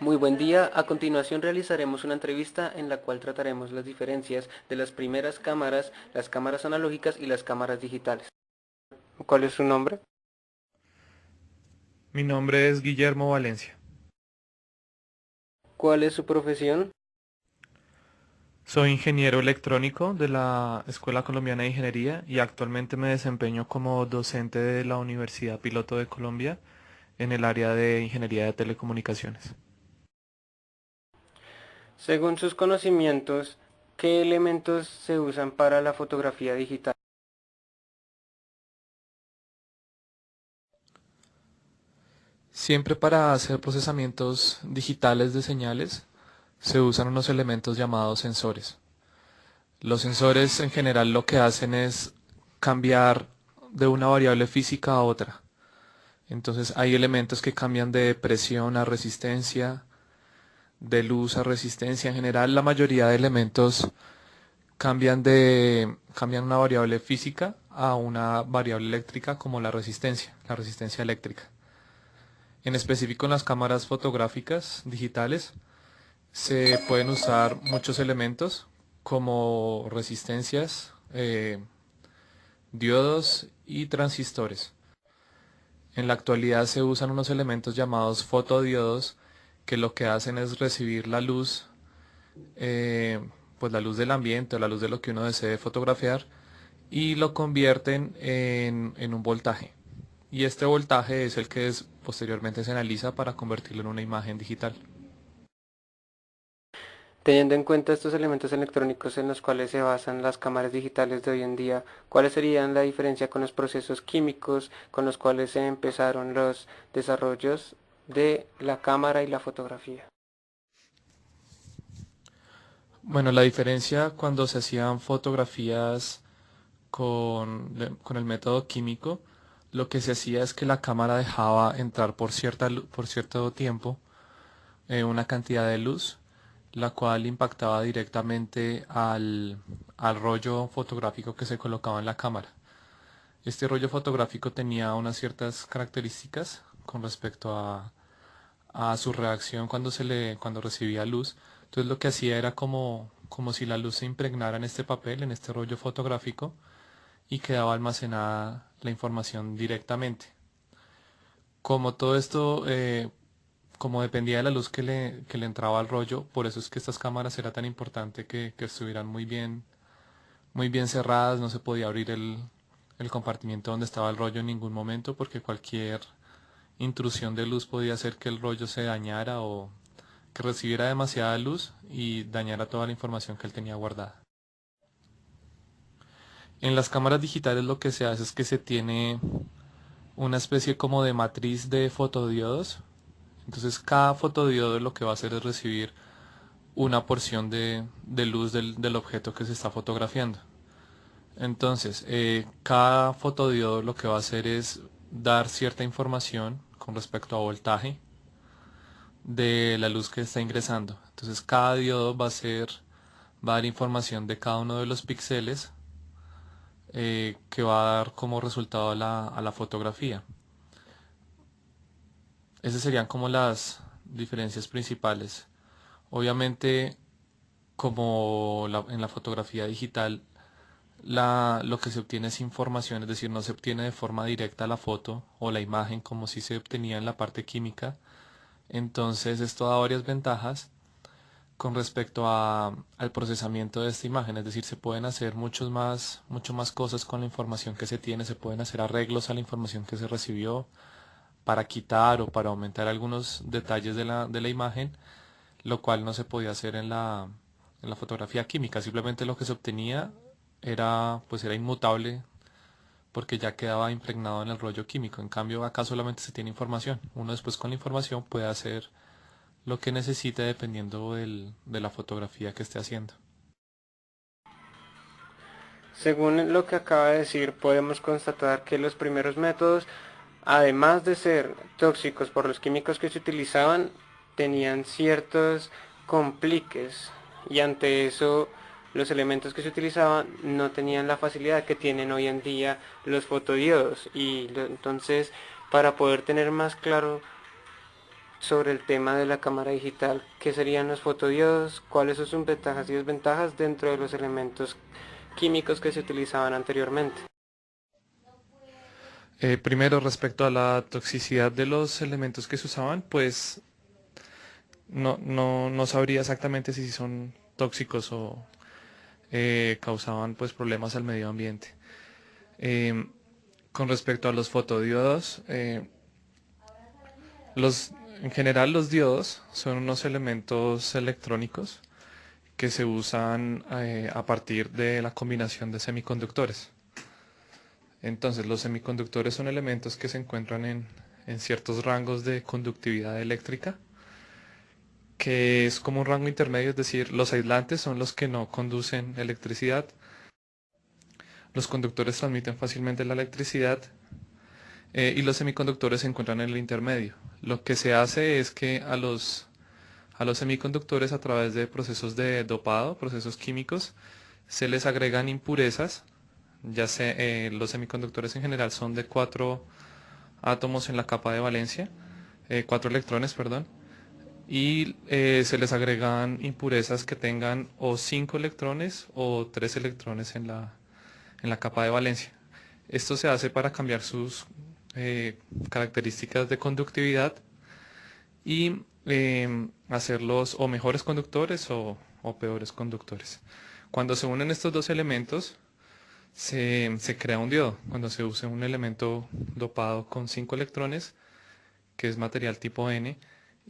Muy buen día. A continuación realizaremos una entrevista en la cual trataremos las diferencias de las primeras cámaras, las cámaras analógicas y las cámaras digitales. ¿Cuál es su nombre? Mi nombre es Guillermo Valencia. ¿Cuál es su profesión? Soy ingeniero electrónico de la Escuela Colombiana de Ingeniería y actualmente me desempeño como docente de la Universidad Piloto de Colombia en el área de Ingeniería de Telecomunicaciones. Según sus conocimientos, ¿qué elementos se usan para la fotografía digital? Siempre para hacer procesamientos digitales de señales se usan unos elementos llamados sensores. Los sensores en general lo que hacen es cambiar de una variable física a otra. Entonces hay elementos que cambian de presión a resistencia, de luz a resistencia. En general, la mayoría de elementos cambian una variable física a una variable eléctrica como la resistencia eléctrica. En específico en las cámaras fotográficas digitales se pueden usar muchos elementos como resistencias, diodos y transistores. En la actualidad se usan unos elementos llamados fotodiodos que lo que hacen es recibir la luz, eh, pues la luz del ambiente o la luz de lo que uno desee fotografiar y lo convierten en un voltaje. Y este voltaje es el que posteriormente se analiza para convertirlo en una imagen digital. Teniendo en cuenta estos elementos electrónicos en los cuales se basan las cámaras digitales de hoy en día, ¿cuáles serían la diferencia con los procesos químicos con los cuales se empezaron los desarrollos de la cámara y la fotografía? Bueno, la diferencia cuando se hacían fotografías con el método químico, lo que se hacía es que la cámara dejaba entrar por cierto tiempo una cantidad de luz, la cual impactaba directamente al rollo fotográfico que se colocaba en la cámara. Este rollo fotográfico tenía unas ciertas características con respecto a su reacción cuando recibía luz. Entonces lo que hacía era como si la luz se impregnara en este papel, en este rollo fotográfico, y quedaba almacenada la información directamente. Como todo esto, como dependía de la luz que le entraba al rollo, por eso es que estas cámaras era tan importante que estuvieran muy bien cerradas, no se podía abrir el compartimiento donde estaba el rollo en ningún momento porque cualquier intrusión de luz podía hacer que el rollo se dañara o que recibiera demasiada luz y dañara toda la información que él tenía guardada. En las cámaras digitales lo que se hace es que se tiene una especie como de matriz de fotodiodos. Entonces cada fotodiodo lo que va a hacer es recibir una porción de luz del objeto que se está fotografiando. Entonces, cada fotodiodo lo que va a hacer es dar cierta información con respecto a voltaje de la luz que está ingresando. Entonces, cada diodo va a dar información de cada uno de los píxeles que va a dar como resultado a la fotografía. Esas serían como las diferencias principales. Obviamente, en la fotografía digital, lo que se obtiene es información, es decir, no se obtiene de forma directa la foto o la imagen como si se obtenía en la parte química. Entonces, esto da varias ventajas con respecto al procesamiento de esta imagen, es decir, se pueden hacer mucho más cosas con la información que se tiene, se pueden hacer arreglos a la información que se recibió para quitar o para aumentar algunos detalles de la imagen, lo cual no se podía hacer en la fotografía química. Simplemente lo que se obtenía era inmutable porque ya quedaba impregnado en el rollo químico. En cambio, acá solamente se tiene información. Uno después con la información puede hacer lo que necesite dependiendo de la fotografía que esté haciendo. Según lo que acaba de decir, podemos constatar que los primeros métodos, además de ser tóxicos por los químicos que se utilizaban, tenían ciertos compliques y ante eso los elementos que se utilizaban no tenían la facilidad que tienen hoy en día los fotodiodos y entonces para poder tener más claro sobre el tema de la cámara digital, qué serían los fotodiodos, cuáles son sus ventajas y desventajas dentro de los elementos químicos que se utilizaban anteriormente. Primero, respecto a la toxicidad de los elementos que se usaban, pues no sabría exactamente si son tóxicos o causaban pues problemas al medio ambiente. Em, con respecto a los fotodiodos, en general los diodos son unos elementos electrónicos que se usan a partir de la combinación de semiconductores. Entonces, los semiconductores son elementos que se encuentran en ciertos rangos de conductividad eléctrica, que es como un rango intermedio, es decir, los aislantes son los que no conducen electricidad, los conductores transmiten fácilmente la electricidad y los semiconductores se encuentran en el intermedio. Lo que se hace es que a los semiconductores a través de procesos de dopado, procesos químicos, se les agregan impurezas, ya sea los semiconductores en general son de 4 átomos en la capa de valencia, 4 electrones, perdón, y se les agregan impurezas que tengan o 5 electrones o 3 electrones en la capa de valencia. Esto se hace para cambiar sus características de conductividad y hacerlos o mejores conductores o peores conductores. Cuando se unen estos dos elementos, se crea un diodo. Cuando se usa un elemento dopado con 5 electrones, que es material tipo N,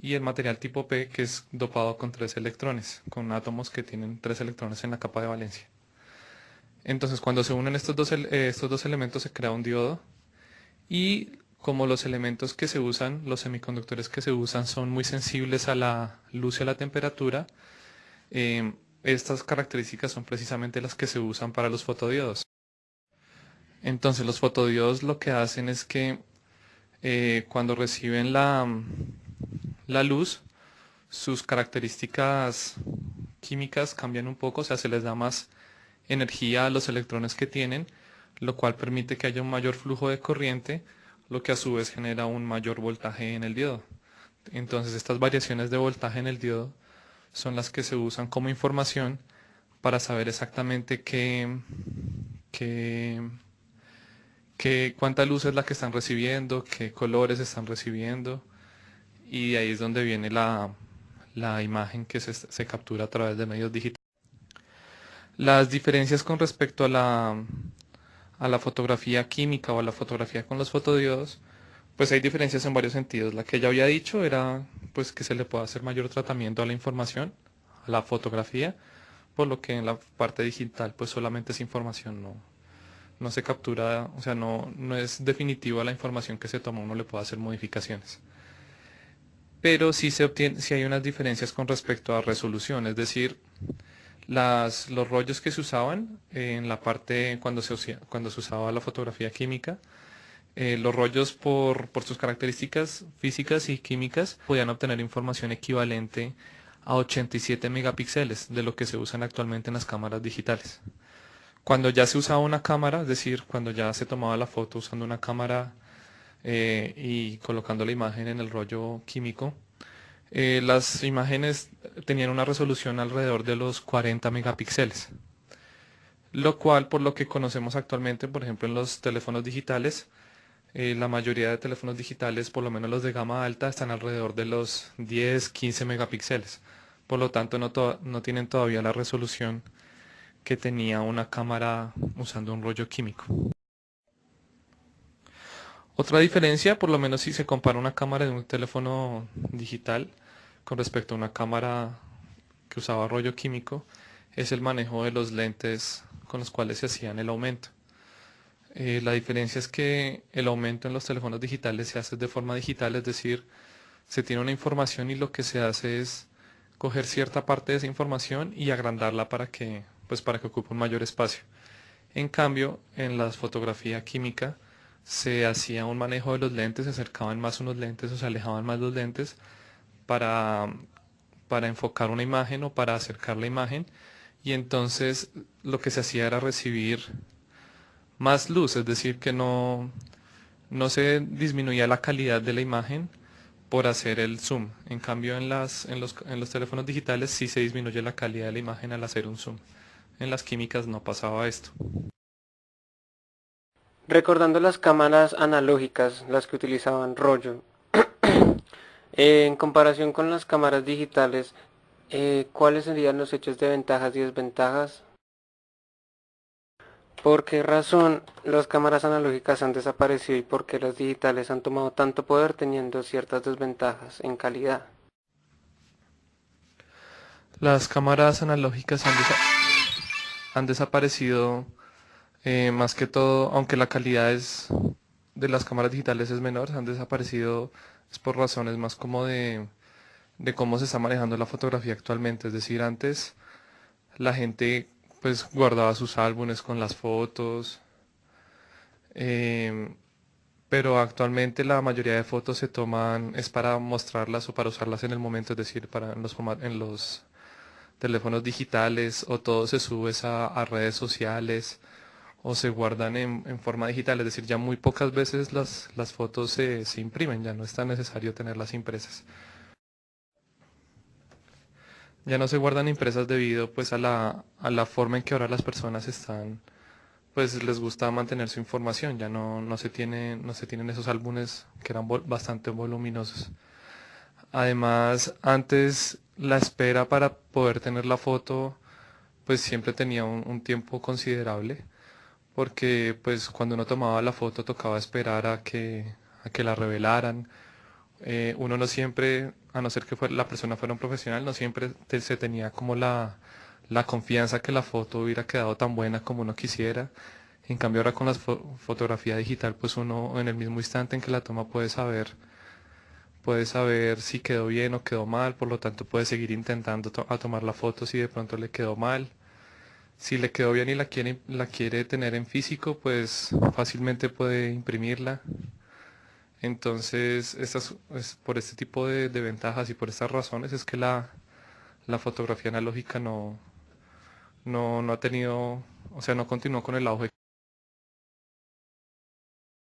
y el material tipo P, que es dopado con 3 electrones, con átomos que tienen 3 electrones en la capa de valencia. Entonces, cuando se unen estos dos elementos, se crea un diodo. Y como los elementos que se usan, los semiconductores que se usan son muy sensibles a la luz y a la temperatura, estas características son precisamente las que se usan para los fotodiodos. Entonces los fotodiodos lo que hacen es que cuando reciben la luz, sus características químicas cambian un poco, o sea, se les da más energía a los electrones que tienen, lo cual permite que haya un mayor flujo de corriente, lo que a su vez genera un mayor voltaje en el diodo. Entonces estas variaciones de voltaje en el diodo son las que se usan como información para saber exactamente qué, cuánta luz es la que están recibiendo, qué colores están recibiendo, y de ahí es donde viene la imagen que se captura a través de medios digitales. Las diferencias con respecto a la fotografía química o a la fotografía con los fotodiodos, pues hay diferencias en varios sentidos. La que ya había dicho era pues que se le puede hacer mayor tratamiento a la información, a la fotografía, por lo que en la parte digital pues solamente es información, no se captura, o sea, no es definitiva la información que se toma, uno le puede hacer modificaciones. Pero sí hay unas diferencias con respecto a resolución, es decir, los rollos que se usaban en la parte cuando se usaba la fotografía química, los rollos por sus características físicas y químicas podían obtener información equivalente a 87 megapíxeles de lo que se usan actualmente en las cámaras digitales. Cuando ya se usaba una cámara, es decir, cuando ya se tomaba la foto usando una cámara y colocando la imagen en el rollo químico, las imágenes tenían una resolución alrededor de los 40 megapíxeles, lo cual por lo que conocemos actualmente, por ejemplo en los teléfonos digitales, la mayoría de teléfonos digitales, por lo menos los de gama alta, están alrededor de los 10-15 megapíxeles. Por lo tanto, no tienen todavía la resolución que tenía una cámara usando un rollo químico. Otra diferencia, por lo menos si se compara una cámara de un teléfono digital con respecto a una cámara que usaba rollo químico, es el manejo de los lentes con los cuales se hacían el aumento. La diferencia es que el aumento en los teléfonos digitales se hace de forma digital, es decir, se tiene una información y lo que se hace es coger cierta parte de esa información y agrandarla para que ocupe un mayor espacio. En cambio, en la fotografía química se hacía un manejo de los lentes, se acercaban más unos lentes o se alejaban más los lentes para, para enfocar una imagen o para acercar la imagen, y entonces lo que se hacía era recibir más luz, es decir, que no se disminuía la calidad de la imagen, por hacer el zoom. En cambio en los teléfonos digitales sí se disminuye la calidad de la imagen al hacer un zoom. En las químicas no pasaba esto. Recordando las cámaras analógicas, las que utilizaban rollo, en comparación con las cámaras digitales, ¿cuáles serían los hechos de ventajas y desventajas? ¿Por qué razón las cámaras analógicas han desaparecido y por qué las digitales han tomado tanto poder teniendo ciertas desventajas en calidad? Las cámaras analógicas han desaparecido más que todo, aunque la calidad de las cámaras digitales es menor, han desaparecido es por razones más como de cómo se está manejando la fotografía actualmente. Es decir, antes la gente pues guardaba sus álbumes con las fotos, em, pero actualmente la mayoría de fotos se toman es para mostrarlas o para usarlas en el momento, es decir, para en los teléfonos digitales o todo se sube a redes sociales o se guardan en forma digital, es decir, ya muy pocas veces las fotos se imprimen, ya no es tan necesario tenerlas impresas. Ya no se guardan impresas debido pues a la forma en que ahora las personas están, pues les gusta mantener su información, ya no se tienen esos álbumes que eran bastante voluminosos. Además, antes la espera para poder tener la foto pues siempre tenía un tiempo considerable, porque pues cuando uno tomaba la foto tocaba esperar a que la revelaran. Uno no siempre, a no ser que la persona fuera un profesional, no siempre se tenía como la confianza que la foto hubiera quedado tan buena como uno quisiera. En cambio ahora con la fotografía digital, pues uno en el mismo instante en que la toma puede saber si quedó bien o quedó mal, por lo tanto puede seguir intentando a tomar la foto si de pronto le quedó mal. Si le quedó bien y la quiere tener en físico, pues fácilmente puede imprimirla. Entonces, por este tipo de ventajas y por estas razones es que la fotografía analógica no ha tenido, o sea, no continuó con el auge